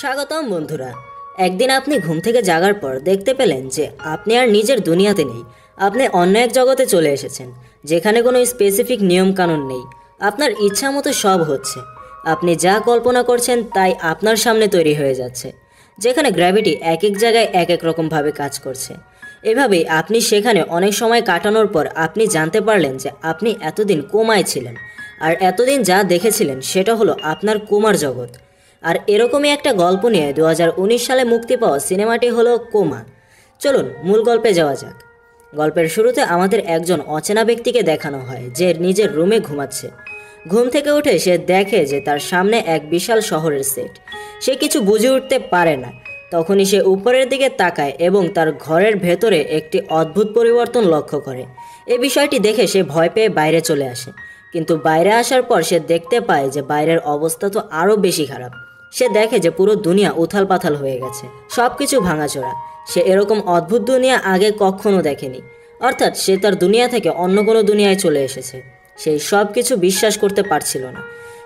স্বাগতম বন্ধুরা। একদিন আপনি ঘুম থেকে জাগার পর দেখতে পেলেন যে আপনি আর নিজের দুনিয়াতে নেই, আপনি অন্য এক জগতে চলে এসেছেন যেখানে কোনো স্পেসিফিক নিয়ম কানুন নেই। আপনার ইচ্ছা মতো সব হচ্ছে, আপনি যা কল্পনা করছেন তাই আপনার সামনে তৈরি হয়ে যাচ্ছে, যেখানে গ্র্যাভিটি এক এক জায়গায় এক এক রকমভাবে কাজ করছে। এভাবেই আপনি সেখানে অনেক সময় কাটানোর পর আপনি জানতে পারলেন যে আপনি এতদিন কোমায় ছিলেন, আর এতদিন যা দেখেছিলেন সেটা হলো আপনার কোমার জগৎ। আর এরকমই একটা গল্প নিয়ে 2019 সালে মুক্তি পাওয়া সিনেমাটি হলো কোমা। চলুন মূল গল্পে যাওয়া যাক। গল্পের শুরুতে আমাদের একজন অচেনা ব্যক্তিকে দেখানো হয় যে নিজের রুমে ঘুমাচ্ছে। ঘুম থেকে উঠে সে দেখে যে তার সামনে এক বিশাল শহরের সেট। সে কিছু বুঝে উঠতে পারে না। তখনই সে উপরের দিকে তাকায় এবং তার ঘরের ভেতরে একটি অদ্ভুত পরিবর্তন লক্ষ্য করে। এই বিষয়টি দেখে সে ভয় পেয়ে বাইরে চলে আসে, কিন্তু বাইরে আসার পর সে দেখতে পায় যে বাইরের অবস্থা তো আরও বেশি খারাপ। সে দেখে যে পুরো দুনিয়া উথাল পাথাল হয়ে গেছে, সব কিছু ভাঙাচোরা। সে এরকম অদ্ভুত দুনিয়া আগে কখনো দেখেনি, অর্থাৎ সে তার দুনিয়া থেকে অন্য কোনো দুনিয়ায় চলে এসেছে। সেই সব কিছু বিশ্বাস করতে পারছিল না।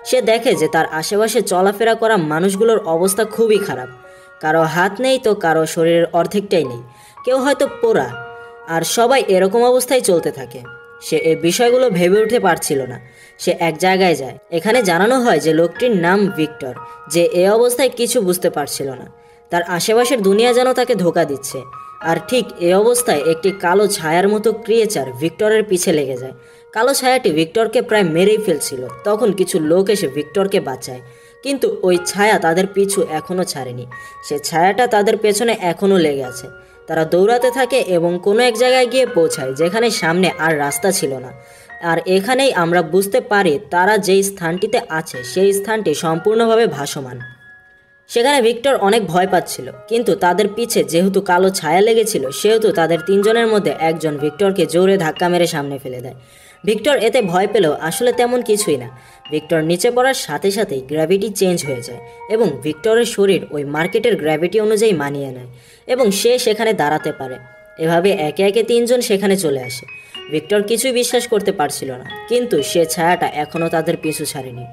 সে দেখে যে তার আশেপাশে চলাফেরা করা মানুষগুলোর অবস্থা খুবই খারাপ। কারো হাত নেই তো কারো শরীরের অর্ধেকটাই নেই, কেউ হয়তো পোড়া, আর সবাই এরকম অবস্থায় চলতে থাকে। সে এই বিষয়গুলো ভেবে উঠতে পারছিল না। সে এক জায়গায় যায়, এখানে জানানো হয় যে লোকটির নাম ভিক্টর, যে এই অবস্থায় কিছু বুঝতে পারছিল না। তার আশেপাশের দুনিয়া যেন তাকে ধোঁকা দিচ্ছে। আর ঠিক এই অবস্থায় একটি কালো ছায়ার মতো ক্রিয়েচার ভিক্টরের পিছে লেগে যায়। কালো ছায়াটি ভিক্টরকে প্রায় মেরেই ফেলছিল। তখন কিছু লোক এসে ভিক্টরকে বাঁচায়, কিন্তু ওই ছায়া তাদের পিছু এখনও ছাড়েনি। সে ছায়াটা তাদের পেছনে এখনও লেগে আছে। তারা দৌড়াতে থাকে এবং কোনো এক জায়গায় গিয়ে পৌঁছায় যেখানে সামনে আর রাস্তা ছিল না। আর এখানেই আমরা বুঝতে পারি তারা যেই স্থানটিতে আছে সেই স্থানটি সম্পূর্ণভাবে ভাসমান। সেখানে ভিক্টর অনেক ভয় পাচ্ছিল, কিন্তু তাদের পিছে যেহেতু কালো ছায়া লেগেছিল সেহেতু তাদের তিনজনের মধ্যে একজন ভিক্টরকে জোরে ধাক্কা মেরে সামনে ফেলে দেয়। ভিক্টর এতে ভয় পেলেও আসলে তেমন কিছুই না। ভিক্টর নিচে পড়ার সাথে সাথেই গ্র্যাভিটি চেঞ্জ হয়ে যায় এবং ভিক্টরের শরীর ওই মার্কেটের গ্র্যাভিটি অনুযায়ী মানিয়ে নেয় এবং সে সেখানে দাঁড়াতে পারে। এভাবে একে একে তিনজন সেখানে চলে আসে। ভিক্টর কিছুই বিশ্বাস করতে পারছিল না, কিন্তু সে ছায়াটা এখনও তাদের পিছু ছাড়েনি।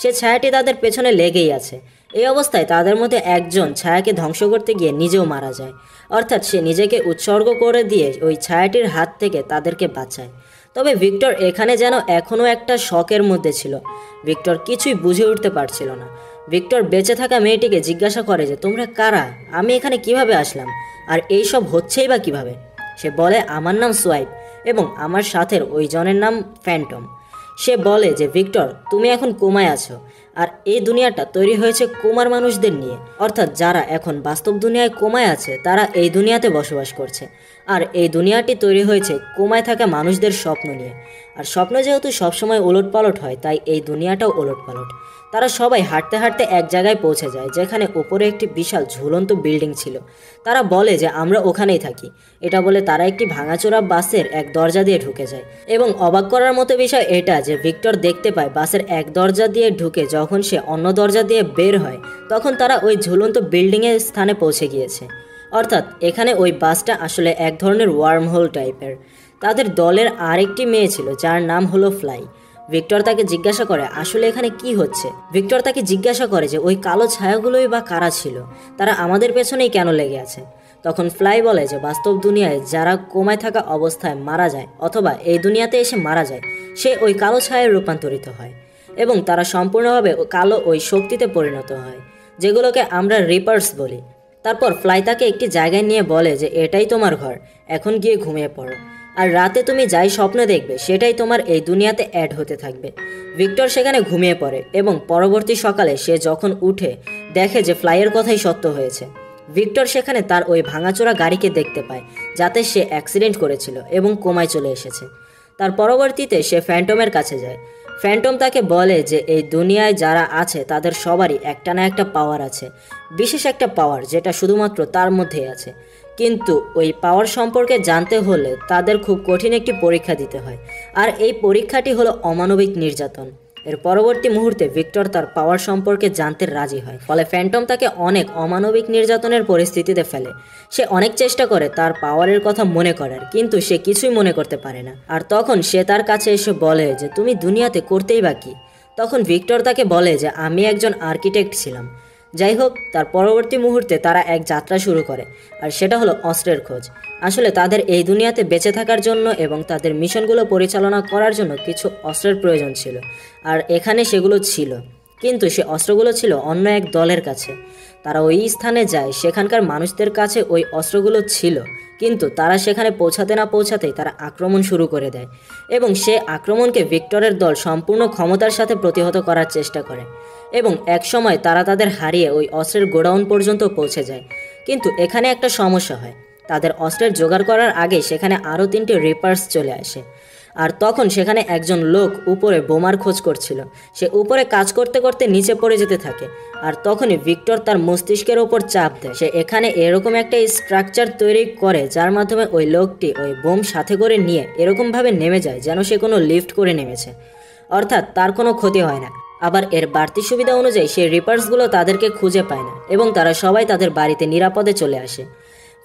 সে ছায়াটি তাদের পেছনে লেগেই আছে। এই অবস্থায় তাদের মধ্যে একজন ছায়াকে ধ্বংস করতে গিয়ে নিজেও মারা যায়, অর্থাৎ সে নিজেকে উৎসর্গ করে দিয়ে ওই ছায়াটির হাত থেকে তাদেরকে বাঁচায়। তবে ভিক্টর এখানে যেন এখনও একটা শকের মধ্যে ছিল। ভিক্টর কিছুই বুঝে উঠতে পারছিল না। ভিক্টর বেঁচে থাকা মেয়েটিকে জিজ্ঞাসা করে যে তোমরা কারা, আমি এখানে কিভাবে আসলাম, আর এই সব হচ্ছেই বা কিভাবে। সে বলে আমার নাম সোয়াইপ এবং আমার সাথের ওই জনের নাম ফ্যান্টম। সে বলে যে ভিক্টর, তুমি এখন কোমায় আছো, আর এই দুনিয়াটা তৈরি হয়েছে কোমার মানুষদের নিয়ে, অর্থাৎ যারা এখন বাস্তব দুনিয়ায় কোমায় আছে তারা এই দুনিয়াতে বসবাস করছে। আর এই দুনিয়াটি তৈরি হয়েছে কোমায় থাকা মানুষদের স্বপ্ন নিয়ে। আর স্বপ্ন যেহেতু সবসময় ওলটপালট হয়, তাই এই দুনিয়াটাও ওলটপালট। তারা সবাই হাঁটতে হাঁটতে এক জায়গায় পৌঁছে যায় যেখানে ওপরে একটি বিশাল ঝুলন্ত বিল্ডিং ছিল। তারা বলে যে আমরা ওখানেই থাকি। এটা বলে তারা একটি ভাঙাচোরা বাসের এক দরজা দিয়ে ঢুকে যায় এবং অবাক করার মতো বিষয় এটা যে ভিক্টর দেখতে পায় বাসের এক দরজা দিয়ে ঢুকে যখন সে অন্য দরজা দিয়ে বের হয় তখন তারা ওই ঝুলন্ত বিল্ডিংয়ের স্থানে পৌঁছে গিয়েছে। অর্থাৎ এখানে ওই বাসটা আসলে এক ধরনের ওয়ার্ম হোল টাইপের। তাদের দলের আরেকটি মেয়ে ছিল যার নাম হলো ফ্লাই। ভিক্টর তাকে জিজ্ঞাসা করে আসলে এখানে কি হচ্ছে। ভিক্টর তাকে জিজ্ঞাসা করে যে ওই কালো ছায়াগুলোই বা কারা ছিল, তারা আমাদের পেছনেই কেন লেগে আছে। তখন ফ্লাই বলে যে বাস্তব দুনিয়ায় যারা কোমায় থাকা অবস্থায় মারা যায় অথবা এই দুনিয়াতে এসে মারা যায় সে ওই কালো ছায়ায় রূপান্তরিত হয় এবং তারা সম্পূর্ণভাবে কালো ওই শক্তিতে পরিণত হয়, যেগুলোকে আমরা রিপার্স বলি। তারপর ফ্লাই তাকে একটি জায়গায় নিয়ে বলে যে এটাই তোমার ঘর, এখন গিয়ে ঘুমিয়ে পড়ো, আর রাতে তুমি যাই স্বপ্ন দেখবে সেটাই তোমার এই দুনিয়াতে অ্যাড হতে থাকবে। ভিক্টর সেখানে ঘুমিয়ে পড়ে এবং পরবর্তী সকালে সে যখন উঠে দেখে যে ফ্লাইয়ের কথাই সত্য হয়েছে। ভিক্টর সেখানে তার ওই ভাঙাচোরা গাড়িকে দেখতে পায় যাতে সে অ্যাক্সিডেন্ট করেছিল এবং কোমায় চলে এসেছে। তার পরবর্তীতে সে ফ্যান্টমের কাছে যায়। ফ্যান্টম তাকে বলে যে এই দুনিয়ায় যারা আছে তাদের সবারই একটা না একটা পাওয়ার আছে, বিশেষ একটা পাওয়ার যেটা শুধুমাত্র তার মধ্যেই আছে। কিন্তু ওই পাওয়ার সম্পর্কে জানতে হলে তাদের খুব কঠিন একটি পরীক্ষা দিতে হয়, আর এই পরীক্ষাটি হলো অমানবিক নির্যাতন। এর পরবর্তী মুহূর্তে ভিক্টর তার পাওয়ার সম্পর্কে জানতে রাজি হয়, ফলে ফ্যান্টম তাকে অনেক অমানবিক নির্যাতনের পরিস্থিতিতে ফেলে। সে অনেক চেষ্টা করে তার পাওয়ারের কথা মনে করার, কিন্তু সে কিছুই মনে করতে পারে না। আর তখন সে তার কাছে এসে বলে যে তুমি দুনিয়াতে করতেই বা কি। তখন ভিক্টর তাকে বলে যে আমি একজন আর্কিটেক্ট ছিলাম, যাই হোক, তার পরবর্তী মুহূর্তে তারা এক যাত্রা শুরু করে, আর সেটা হলো অস্ত্রের খোঁজ। আসলে তাদের এই দুনিয়াতে বেঁচে থাকার জন্য এবং তাদের মিশনগুলো পরিচালনা করার জন্য কিছু অস্ত্রের প্রয়োজন ছিল, আর এখানে সেগুলো ছিল, কিন্তু সে অস্ত্রগুলো ছিল অন্য এক দলের কাছে। তারা ওই স্থানে যায়, সেখানকার মানুষদের কাছে ওই অস্ত্রগুলো ছিল, কিন্তু তারা সেখানে পৌঁছাতে না পৌঁছাতেই তারা আক্রমণ শুরু করে দেয় এবং সে আক্রমণকে ভিক্টরের দল সম্পূর্ণ ক্ষমতার সাথে প্রতিহত করার চেষ্টা করে এবং এক সময় তারা তাদের হারিয়ে ওই অস্ত্রের গোডাউন পর্যন্ত পৌঁছে যায়। কিন্তু এখানে একটা সমস্যা হয়, তাদের অস্ত্রের জোগাড় করার আগে সেখানে আরও 3টি রিপার্স চলে আসে, আর তখন সেখানে একজন লোক উপরে বোমার খোঁজ করছিল। সে উপরে কাজ করতে করতে নিচে পড়ে যেতে থাকে, আর তখনই ভিক্টর তার মস্তিষ্কের ওপর চাপ দেয়। সে এখানে এরকম একটা স্ট্রাকচার তৈরি করে যার মাধ্যমে ওই লোকটি ওই বোম সাথে করে নিয়ে এরকমভাবে নেমে যায় যেন সে কোনো লিফট করে নেমেছে, অর্থাৎ তার কোনো ক্ষতি হয় না। আবার এর বাড়তি সুবিধা অনুযায়ী সেই রিপার্সগুলো তাদেরকে খুঁজে পায় না এবং তারা সবাই তাদের বাড়িতে নিরাপদে চলে আসে।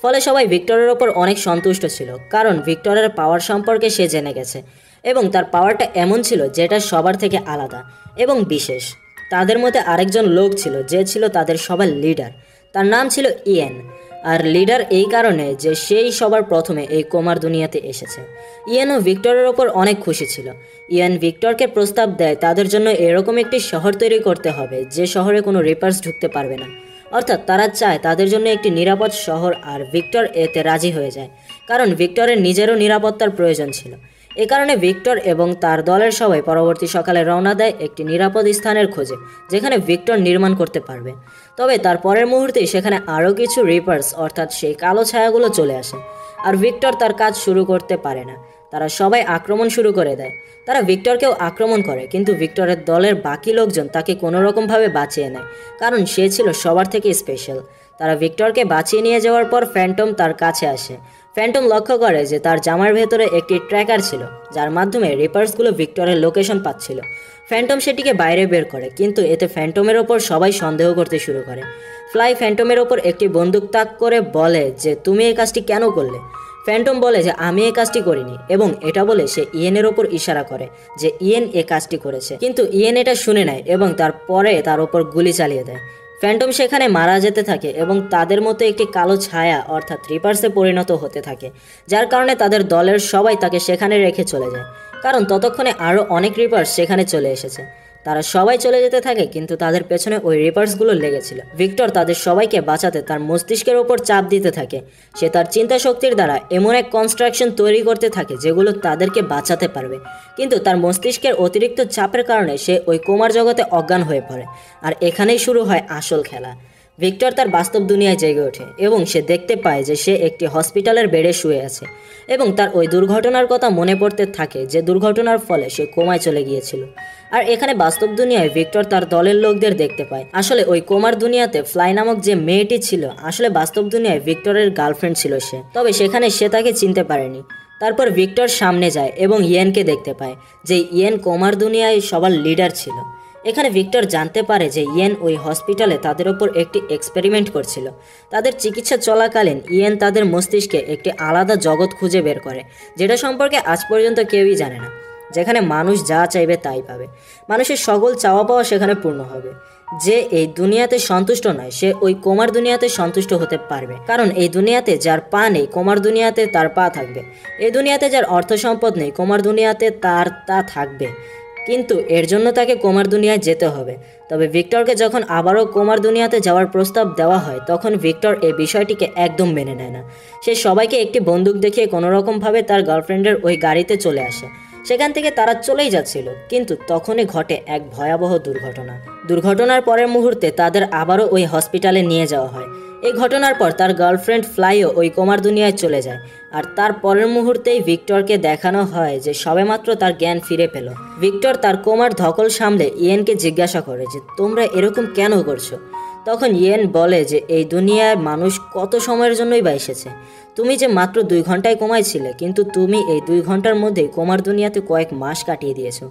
ফলে সবাই ভিক্টরের ওপর অনেক সন্তুষ্ট ছিল, কারণ ভিক্টরের পাওয়ার সম্পর্কে সে জেনে গেছে এবং তার পাওয়ারটা এমন ছিল যেটা সবার থেকে আলাদা এবং বিশেষ। তাদের মধ্যে আরেকজন লোক ছিল যে ছিল তাদের সবার লিডার, তার নাম ছিল ইয়েন। আর লিডার এই কারণে যে সেই সবার প্রথমে এই কোমার দুনিয়াতে এসেছে। ইয়েনও ভিক্টরের ওপর অনেক খুশি ছিল। ইয়েন ভিক্টরকে প্রস্তাব দেয় তাদের জন্য এরকম একটি শহর তৈরি করতে হবে যে শহরে কোনো রিপার্স ঢুকতে পারবে না, অর্থাৎ তারা চায় তাদের জন্য একটি নিরাপদ শহর, আর ভিক্টর এতে রাজি হয়ে যায় কারণ ভিক্টরের নিজেরও নিরাপত্তার প্রয়োজন ছিল। এ কারণে ভিক্টর এবং তার দলের সবাই পরবর্তী সকালে রওনা দেয় একটি নিরাপদ স্থানের খোঁজে যেখানে ভিক্টর নির্মাণ করতে পারবে। তবে তার পরের মুহূর্তেই সেখানে আরও কিছু রিপার্স অর্থাৎ সেই কালো ছায়াগুলো চলে আসে, আর ভিক্টর তার কাজ শুরু করতে পারে না। তারা সবাই আক্রমণ শুরু করে দেয়। তারা ভিক্টরকেও আক্রমণ করে, কিন্তু ভিক্টরের দলের বাকি লোকজন তাকে কোনোরকমভাবে বাঁচিয়ে নেয় কারণ সে ছিল সবার থেকে স্পেশাল। তারা ভিক্টরকে বাঁচিয়ে নিয়ে যাওয়ার পর ফ্যান্টম তার কাছে আসে। ফ্যান্টম লক্ষ্য করে যে তার জামার ভেতরে একটি ট্র্যাকার ছিল যার মাধ্যমে রিপার্সগুলো ভিক্টরের লোকেশন পাচ্ছিল। ফ্যান্টম সেটিকে বাইরে বের করে, কিন্তু এতে ফ্যান্টমের ওপর সবাই সন্দেহ করতে শুরু করে। ফ্লাই ফ্যান্টমের ওপর একটি বন্দুক তাক করে বলে যে তুমি এই কাজটি কেন করলে। ফ্যান্টম বলে যে আমি এই কাজটি করিনি, এবং এটা বলে সে ইয়েনের ওপর ইশারা করে যে ইয়েন এই কাজটি করেছে, কিন্তু ইয়েন এটা শুনে নেয় এবং তারপরে তার ওপর গুলি চালিয়ে দেয়। ফ্যান্টম সেখানে মারা যেতে থাকে এবং তাদের মতো একটি কালো ছায়া অর্থাৎ রিপার্সে পরিণত হতে থাকে, যার কারণে তাদের দলের সবাই তাকে সেখানে রেখে চলে যায় কারণ ততক্ষণে আরও অনেক রিপার্স সেখানে চলে এসেছে। তারা সবাই চলে যেতে থাকে, কিন্তু তাদের পেছনে ওই রিপার্সগুলো লেগেছিল। ভিক্টর তাদের সবাইকে বাঁচাতে তার মস্তিষ্কের ওপর চাপ দিতে থাকে। সে তার চিন্তা শক্তির দ্বারা এমন এক কনস্ট্রাকশন তৈরি করতে থাকে যেগুলো তাদেরকে বাঁচাতে পারবে, কিন্তু তার মস্তিষ্কের অতিরিক্ত চাপের কারণে সে ওই কোমার জগতে অজ্ঞান হয়ে পড়ে। আর এখানেই শুরু হয় আসল খেলা। ভিক্টর তার বাস্তব দুনিয়ায় জেগে ওঠে এবং সে দেখতে পায় যে সে একটি হসপিটালের বেডে শুয়ে আছে এবং তার ওই দুর্ঘটনার কথা মনে পড়তে থাকে যে দুর্ঘটনার ফলে সে কোমায় চলে গিয়েছিল। আর এখানে বাস্তব দুনিয়ায় ভিক্টর তার দলের লোকদের দেখতে পায়। আসলে ওই কোমার দুনিয়াতে ফ্লাই নামক যে মেয়েটি ছিল আসলে বাস্তব দুনিয়ায় ভিক্টরের গার্লফ্রেন্ড ছিল সে, তবে সেখানে সে তাকে চিনতে পারেনি। তারপর ভিক্টর সামনে যায় এবং ইয়েনকে দেখতে পায় যে ইয়েন কোমার দুনিয়ায় সবার লিডার ছিল। এখানে ভিক্টর জানতে পারে যে ইয়েন ওই হসপিটালে তাদের ওপর একটি এক্সপেরিমেন্ট করছিল। তাদের চিকিৎসা চলাকালীন ইয়েন তাদের মস্তিষ্কে একটি আলাদা জগৎ খুঁজে বের করে যেটা সম্পর্কে আজ পর্যন্ত কেউই জানে না, যেখানে মানুষ যা চাইবে তাই পাবে, মানুষের সকল চাওয়া পাওয়া সেখানে পূর্ণ হবে। যে এই দুনিয়াতে সন্তুষ্ট নয় সে ওই কোমার দুনিয়াতে সন্তুষ্ট হতে পারবে, কারণ এই দুনিয়াতে যার পা নেই কোমার দুনিয়াতে তার পা থাকবে। এই দুনিয়াতে যার অর্থ সম্পদ নেই কোমার দুনিয়াতে তার তা থাকবে, কিন্তু এর জন্য তাকে কোমার দুনিয়ায় যেতে হবে। তবে ভিক্টরকে যখন আবারও কোমার দুনিয়াতে যাওয়ার প্রস্তাব দেওয়া হয় তখন ভিক্টর এই বিষয়টিকে একদম মেনে নেয় না। সে সবাইকে একটি বন্দুক দেখিয়ে কোনোরকমভাবে তার গার্লফ্রেন্ডের ওই গাড়িতে চলে আসে। সেখান থেকে তারা চলেই যাচ্ছিল, কিন্তু তখনই ঘটে এক ভয়াবহ দুর্ঘটনার পরের মুহূর্তে তাদের আবারও ওই হসপিটালে নিয়ে যাওয়া হয়। এই ঘটনার পর তার গার্লফ্রেন্ড ফ্লাইও ওই কোমার দুনিয়ায় চলে যায়, আর তার পরের মুহূর্তেই ভিক্টরকে দেখানো হয় যে সবেমাত্র তার জ্ঞান ফিরে পেল। ভিক্টর তার কোমার ধকল সামলে ইয়েনকে জিজ্ঞাসা করে যে তোমরা এরকম কেন করছো। তখন ইয়েন বলে যে এই দুনিয়ায় মানুষ কত সময়ের জন্যই বা এসেছে, তুমি যে মাত্র 2 ঘন্টায় কোমায় ছিলে, কিন্তু তুমি এই 2 ঘন্টার মধ্যেই কোমার দুনিয়াতে কয়েক মাস কাটিয়ে দিয়েছো।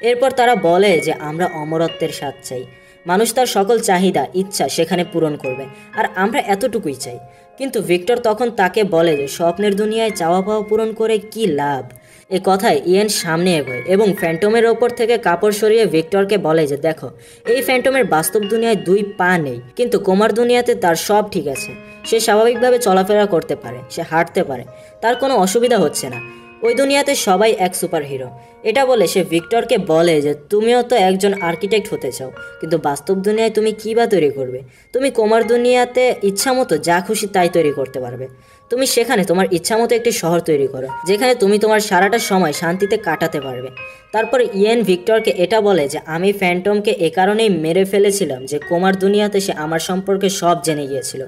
এরপর তারা বলে যে আমরা অমরত্বের স্বাদ চাই, মানুষ তার সকল চাহিদা ইচ্ছা সেখানে পূরণ করবে, আর আমরা এতটুকুই চাই। কিন্তু ভিক্টর তখন তাকে বলে যে স্বপ্নের দুনিয়ায় চাওয়া পাওয়া পূরণ করে কি লাভ, এই কথায় ইয়েন সামনে এগোয় এবং ফ্যান্টমের ওপর থেকে কাপড় সরিয়ে ভিক্টরকে বলে যে দেখো, এই ফ্যান্টমের বাস্তব দুনিয়ায় 2 পা নেই, কিন্তু কোমার দুনিয়াতে তার সব ঠিক আছে। সে স্বাভাবিকভাবে চলাফেরা করতে পারে, সে হাঁটতে পারে, তার কোনো অসুবিধা হচ্ছে না। ওই দুনিয়াতে সবাই এক সুপার হিরো। এটা বলে সে ভিক্টরকে বলে যে তুমিও তো একজন আর্কিটেক্ট হতে চাও, কিন্তু বাস্তব দুনিয়ায় তুমি কী বা তৈরি করবে? তুমি কোমার দুনিয়াতে ইচ্ছামতো যা খুশি তাই তৈরি করতে পারবে। তুমি সেখানে তোমার ইচ্ছামতো একটি শহর তৈরি করো, যেখানে তুমি তোমার সারাটা সময় শান্তিতে কাটাতে পারবে। তারপর ইয়েন ভিক্টরকে এটা বলে যে আমি ফ্যান্টমকে এ কারণেই মেরে ফেলেছিলাম যে কোমার দুনিয়াতে সে আমার সম্পর্কে সব জেনে গিয়েছিল।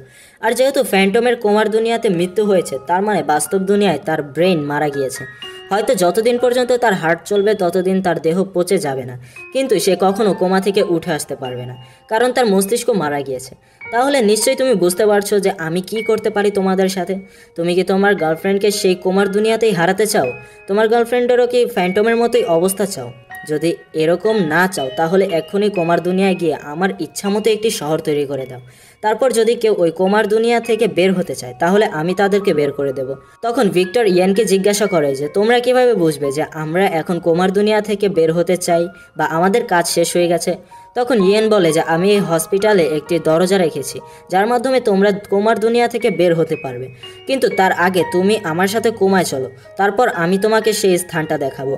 আর যেহেতু ফ্যান্টমের কোমার দুনিয়াতে মৃত্যু হয়েছে, তার মানে বাস্তব দুনিয়ায় তার ব্রেন মারা গিয়েছে। হয়তো যতদিন পর্যন্ত তার হার্ট চলবে ততদিন তার দেহ পচে যাবে না, কিন্তু সে কখনো কোমা থেকে উঠে আসতে পারবে না, কারণ তার মস্তিষ্ক মারা গিয়েছে। তাহলে নিশ্চয়ই তুমি বুঝতে পারছো যে আমি কি করতে পারি তোমাদের সাথে। তুমি কি তোমার গার্লফ্রেন্ডকে সেই কোমার দুনিয়াতেই হারাতে চাও? তোমার গার্লফ্রেন্ডেরও কি ফ্যান্টমের মতোই অবস্থা চাও? যদি এরকম না চাও তাহলে এক্ষুনি কোমার দুনিয়ায় গিয়ে আমার ইচ্ছামতো একটি শহর তৈরি করে দাও। তারপর যদি কেউ ওই কোমার দুনিয়া থেকে বের হতে চায় তাহলে আমি তাদেরকে বের করে দেব। তখন ভিক্টর ইয়েনকে জিজ্ঞাসা করে যে তোমরা কিভাবে বুঝবে যে আমরা এখন কোমার দুনিয়া থেকে বের হতে চাই বা আমাদের কাজ শেষ হয়ে গেছে? তখন ইয়েন বলে যে আমি এই হসপিটালে একটি দরজা রেখেছি যার মাধ্যমে তোমরা কোমার দুনিয়া থেকে বের হতে পারবে, কিন্তু তার আগে তুমি আমার সাথে কোমায় চলো, তারপর আমি তোমাকে সেই স্থানটা দেখাবো।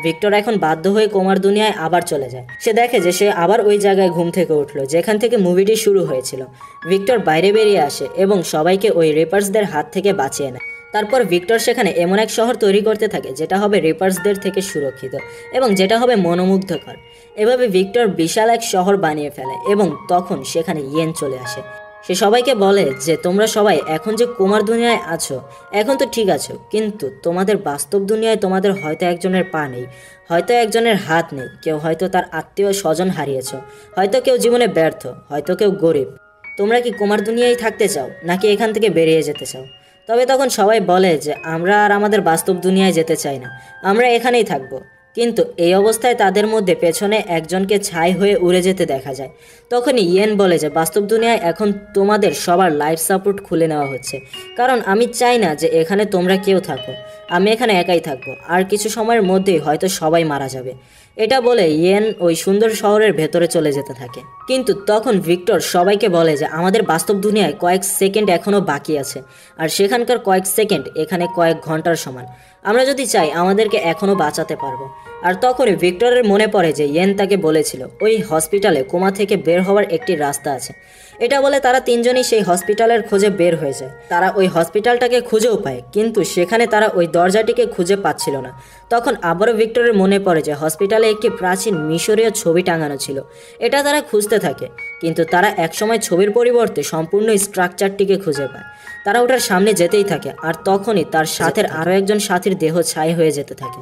ভিক্টর এখন বাধ্য হয়ে কোমার দুনিয়ায় আবার চলে যায়। সে দেখে যে সে আবার ওই জায়গায় ঘুম থেকে উঠলো যেখান থেকে মুভিটি শুরু হয়েছিল। ভিক্টর বাইরে বেরিয়ে আসে এবং সবাইকে ওই রেপার্সদের হাত থেকে বাঁচিয়ে নেয়। তারপর ভিক্টর সেখানে এমন এক শহর তৈরি করতে থাকে যেটা হবে রেপার্সদের থেকে সুরক্ষিত এবং যেটা হবে মনোমুগ্ধকর। এভাবে ভিক্টর বিশাল এক শহর বানিয়ে ফেলে এবং তখন সেখানে ইয়েন চলে আসে। সে সবাইকে বলে যে তোমরা সবাই এখন যে কোমার দুনিয়ায় আছো এখন তো ঠিক আছো, কিন্তু তোমাদের বাস্তব দুনিয়ায় তোমাদের হয়তো একজনের পা নেই, হয়তো একজনের হাত নেই, কেউ হয়তো তার আত্মীয় স্বজন হারিয়েছো, হয়তো কেউ জীবনে ব্যর্থ, হয়তো কেউ গরিব। তোমরা কি কোমার দুনিয়ায় থাকতে চাও নাকি এখান থেকে বেরিয়ে যেতে চাও? তবে তখন সবাই বলে যে আমরা আর আমাদের বাস্তব দুনিয়ায় যেতে চাই না, আমরা এখানেই থাকবো। কিন্তু এই অবস্থায় তাদের মধ্যে পেছনে একজনকে ছাই হয়ে উড়ে যেতে দেখা যায়। তখনই ইয়েন বলে যে বাস্তব দুনিয়ায় এখন তোমাদের সবার লাইফ সাপোর্ট খুলে নেওয়া হচ্ছে, কারণ আমি চাই না যে এখানে তোমরা কেউ থাকো, আমি এখানে একাই থাকবো, আর কিছু সময়ের মধ্যেই হয়তো সবাই মারা যাবে। এটা বলে ইয়েন ওই সুন্দর শহরের ভেতরে চলে যেতে থাকে। কিন্তু তখন ভিক্টর সবাইকে বলে যে আমাদের বাস্তব দুনিয়ায় কয়েক সেকেন্ড এখনও বাকি আছে, আর সেখানকার কয়েক সেকেন্ড এখানে কয়েক ঘন্টার সমান। আমরা যদি চাই আমাদেরকে এখনও বাঁচাতে পারবো। আর তখনই ভিক্টরের মনে পড়ে যে ইয়েন তাকে বলেছিল ওই হসপিটালে কোমা থেকে বের হওয়ার একটি রাস্তা আছে। এটা বলে তারা তিনজনই সেই হসপিটালের খোঁজে বের হয়ে যায়। তারা ওই হসপিটালটাকে খুঁজেও পায়, কিন্তু সেখানে তারা ওই দরজাটিকে খুঁজে পাচ্ছিল না। তখন আবারও ভিক্টরের মনে পড়ে যে হসপিটালে একটি প্রাচীন মিশরীয় ছবি টাঙানো ছিল। এটা তারা খুঁজতে থাকে, কিন্তু তারা একসময় ছবির পরিবর্তে সম্পূর্ণ স্ট্রাকচারটিকে খুঁজে পায়। তারা ওটার সামনে যেতেই থাকে, আর তখনই তার সাথের আরও একজন সাথীর দেহ ছাই হয়ে যেতে থাকে।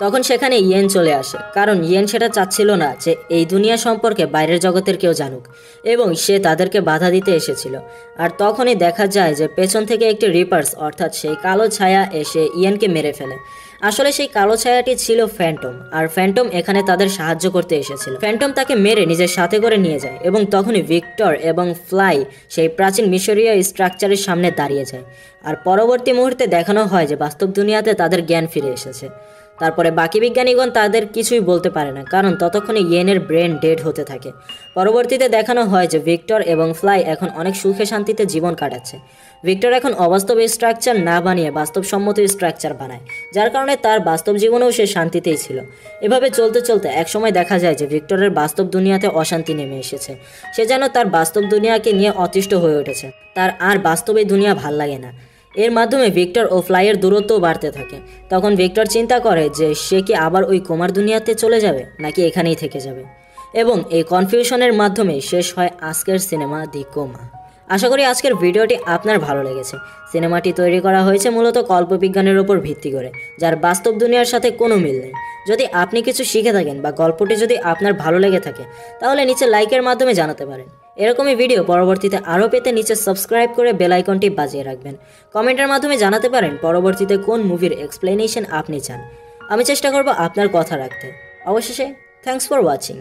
তখন সেখানে ইয়েন চলে আসে, কারণ ইয়েন সেটা চাচ্ছিল না যে এই দুনিয়া সম্পর্কে বাইরের জগতের কেউ জানুক, এবং সে তাদেরকে বাধা দিতে এসেছিল। আর তখনই দেখা যায় যে পেছন থেকে একটি রিপার্স অর্থাৎ সেই কালো ছায়া এসে ইয়েনকে মেরে ফেলে। আসলে সেই কালো ছায়াটি ছিল ফ্যান্টম, আর ফ্যান্টম এখানে তাদের সাহায্য করতে এসেছিল। ফ্যান্টম তাকে মেরে নিজের সাথে করে নিয়ে যায়, এবং তখনই ভিক্টর এবং ফ্লাই সেই প্রাচীন মিশরীয় স্ট্রাকচারের সামনে দাঁড়িয়ে যায়। আর পরবর্তী মুহূর্তে দেখানো হয় যে বাস্তব দুনিয়াতে তাদের জ্ঞান ফিরে এসেছে। তারপরে বাকি বিজ্ঞানীগণ তাদের কিছুই বলতে পারে না, কারণ ততক্ষণে ইয়েনের ব্রেন ডেড হতে থাকে। পরবর্তীতে দেখানো হয় যে ভিক্টর এবং ফ্লাই এখন অনেক সুখে শান্তিতে জীবন কাটাচ্ছে। ভিক্টর এখন অবাস্তব স্ট্রাকচার না বানিয়ে বাস্তবসম্মত স্ট্রাকচার বানায়, যার কারণে তার বাস্তব জীবনেও সে শান্তিতেই ছিল। এভাবে চলতে চলতে একসময় দেখা যায় যে ভিক্টরের বাস্তব দুনিয়াতে অশান্তি নেমে এসেছে। সে যেন তার বাস্তব দুনিয়াকে নিয়ে অতিষ্ঠ হয়ে উঠেছে, তার আর বাস্তবে দুনিয়া ভাল লাগে না। এর মাধ্যমে ভিক্টর ও ফ্লাইয়ের দূরত্বও বাড়তে থাকে। তখন ভিক্টর চিন্তা করে যে সে কি আবার ওই কোমার দুনিয়াতে চলে যাবে নাকি এখানেই থেকে যাবে, এবং এই কনফিউশনের মাধ্যমে শেষ হয় আজকের সিনেমা দি কোমা। আশা করি আজকের ভিডিওটি আপনার ভালো লেগেছে। সিনেমাটি তৈরি করা হয়েছে মূলত কল্পবিজ্ঞানের উপর ভিত্তি করে, যার বাস্তব দুনিয়ার সাথে কোনো মিল নেই। যদি আপনি কিছু শিখে থাকেন বা গল্পটি যদি আপনার ভালো লেগে থাকে তাহলে নিচে লাইকের মাধ্যমে জানাতে পারেন। এরকমই ভিডিও পরবর্তীতে আরও পেতে নিচে সাবস্ক্রাইব করে বেল আইকনটি বাজিয়ে রাখবেন। কমেন্টের মাধ্যমে জানাতে পারেন পরবর্তীতে কোন মুভির এক্সপ্লেনেশন আপনি চান। আমি চেষ্টা করব আপনার কথা রাখতে। অবশেষে থ্যাঙ্কস ফর ওয়াচিং।